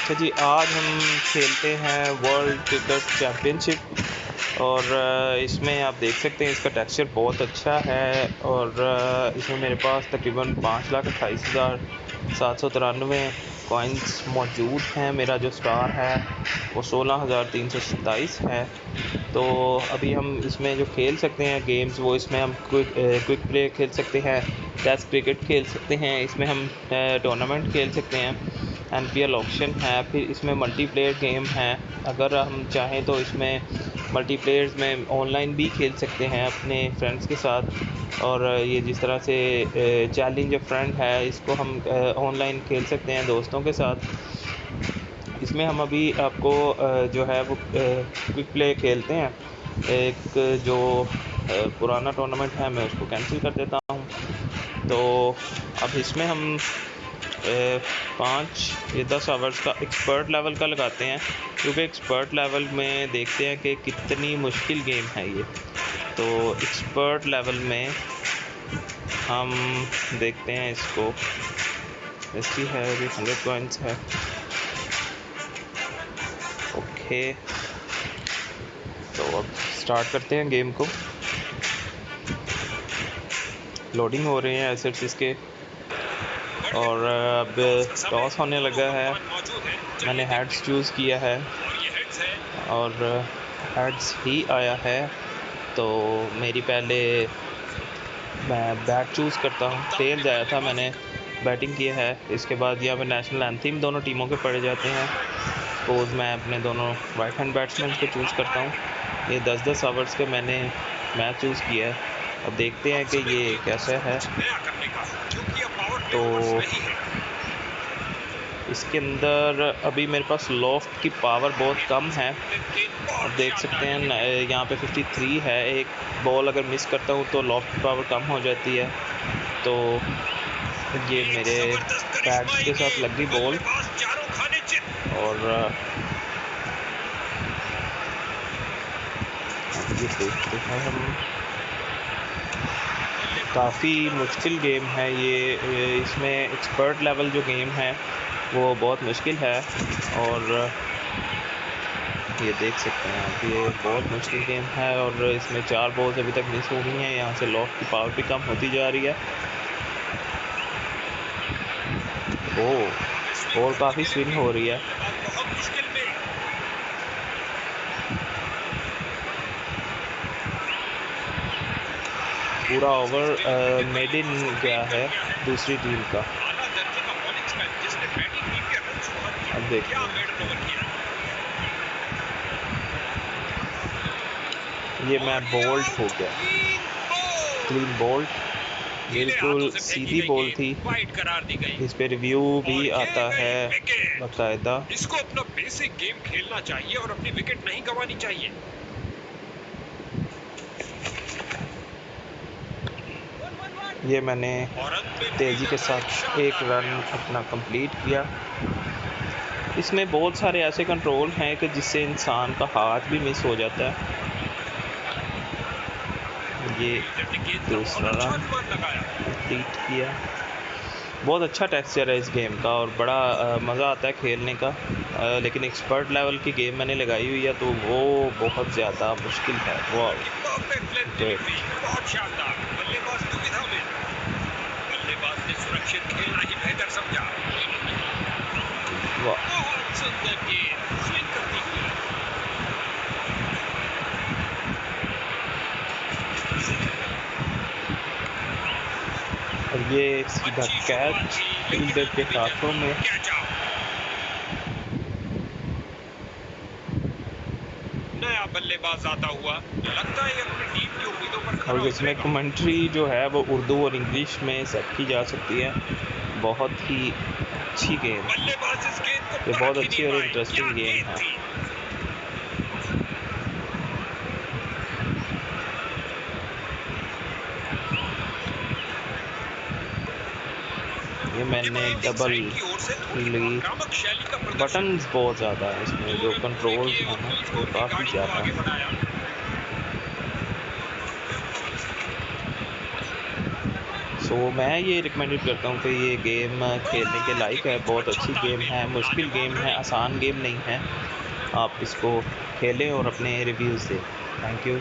अच्छा जी, आज हम खेलते हैं वर्ल्ड क्रिकेट चैम्पियनशिप और इसमें आप देख सकते हैं इसका टेक्सचर बहुत अच्छा है और इसमें मेरे पास तकरीबन 5,28,793 कॉइन्स मौजूद हैं। मेरा जो स्टार है वो 16,327 है। तो अभी हम इसमें जो खेल सकते हैं गेम्स, वो इसमें हम क्विक प्ले खेल सकते हैं, टेस्ट क्रिकेट खेल सकते हैं, इसमें हम टूर्नामेंट खेल सकते हैं, एनपीएल ऑक्शन है, फिर इसमें मल्टीप्लेयर गेम है। अगर हम चाहें तो इसमें मल्टीप्लेयर्स में ऑनलाइन भी खेल सकते हैं अपने फ्रेंड्स के साथ। और ये जिस तरह से चैलेंज अ फ्रेंड है, इसको हम ऑनलाइन खेल सकते हैं दोस्तों के साथ। इसमें हम अभी आपको जो है वो क्विक प्ले खेलते हैं। एक जो पुराना टूर्नामेंट है मैं उसको कैंसिल कर देता हूँ। तो अब इसमें हम 5 या 10 आवर्स का एक्सपर्ट लेवल का लगाते हैं, क्योंकि एक्सपर्ट लेवल में देखते हैं कि कितनी मुश्किल गेम है ये। तो एक्सपर्ट लेवल में हम देखते हैं इसको, इसकी है अभी 100 पॉइंट्स है। ओके, तो अब स्टार्ट करते हैं गेम को। लोडिंग हो रहे हैं एसेट्स इसके, और अब टॉस होने लगा है। मैंने हेड्स चूज़ किया है और हेड्स ही आया है, तो मेरी पहले मैं बैट चूज़ करता हूँ। टेल जाया था, मैंने बैटिंग किया है। इसके बाद यहाँ पे नेशनल एंथम दोनों टीमों के पड़े जाते हैं। सपोज़ मैं अपने दोनों राइट हैंड बैट्समैन को चूज़ करता हूँ। ये 10-10 आवर्स के मैंने मैच चूज़ किया है। अब देखते हैं कि ये कैसा है। तो इसके अंदर अभी मेरे पास लॉफ्ट की पावर बहुत कम है। अब देख सकते हैं यहाँ पे 53 है। एक बॉल अगर मिस करता हूँ तो लॉफ्ट की पावर कम हो जाती है। तो ये मेरे पैड्स के साथ लग गई बॉल, और अब ये देखते हैं हम। काफ़ी मुश्किल गेम है ये। इसमें एक्सपर्ट लेवल जो गेम है वो बहुत मुश्किल है, और ये देख सकते हैं आप, ये बहुत मुश्किल गेम है। और इसमें 4 बॉल्स अभी तक मिस हो गई हैं। यहाँ से लॉफ्ट की पावर भी कम होती जा रही है। ओह, बॉल काफ़ी स्विंग हो रही है। पूरा ओवर मेड इन गया है दूसरी टीम का। अब देखते हैं, ये मैं बोल्ड हो गया, क्लीन बोल्ड, बिल्कुल सीधी बॉल थी। इस पे रिव्यू भी आता है बाकायदा। इसको अपना बेसिक गेम खेलना चाहिए और अपनी विकेट नहीं गंवानी चाहिए। ये मैंने तेज़ी के साथ एक रन अपना कंप्लीट किया। इसमें बहुत सारे ऐसे कंट्रोल हैं कि जिससे इंसान का हाथ भी मिस हो जाता है। ये दूसरा रन कंप्लीट किया। बहुत अच्छा टेक्सचर है इस गेम का और बड़ा मज़ा आता है खेलने का। लेकिन एक्सपर्ट लेवल की गेम मैंने लगाई हुई है, तो वो बहुत ज़्यादा मुश्किल है। वो ग्रेट। बहुत शानदार। बल्लेबाज दुविधा में, बल्लेबाज ने सुरक्षित खेलना ही बेहतर समझा। वाह, बहुत सुंदर गेंद स्विंग करती हुई। और ये सीधा कैच फील्डर के हाथों में। नया बल्लेबाज आता हुआ लगता है अपनी टीम की उम्मीदों पर खरा और इसमें उतरेगा। कमेंट्री जो है वो उर्दू और इंग्लिश में सेट की जा सकती है। बहुत ही अच्छी गेम, बल्लेबाज इस गेंद को ये बहुत परख ही अच्छी नहीं और पाए। क्या इंटरेस्टिंग गेम गेंद है। थी। ये मैंने डबल साइड की ओर से थोड़ी ली। आक्रामक शैली का प्रदर्शन। बटन्स बहुत ज़्यादा है इसमें, दो जो रन पूरे कंट्रोल्स किए हैं और ना फुल वो स्कोर की काफ़ी गाड़ी को ज़्यादा आगे हैं। बढ़ाया। तो मैं ये रिकमेंडेड करता हूँ कि ये गेम खेलने के लायक है, बहुत अच्छी गेम है, मुश्किल गेम है, आसान गेम नहीं है। आप इसको खेलें और अपने रिव्यूज़ दें। Thank you.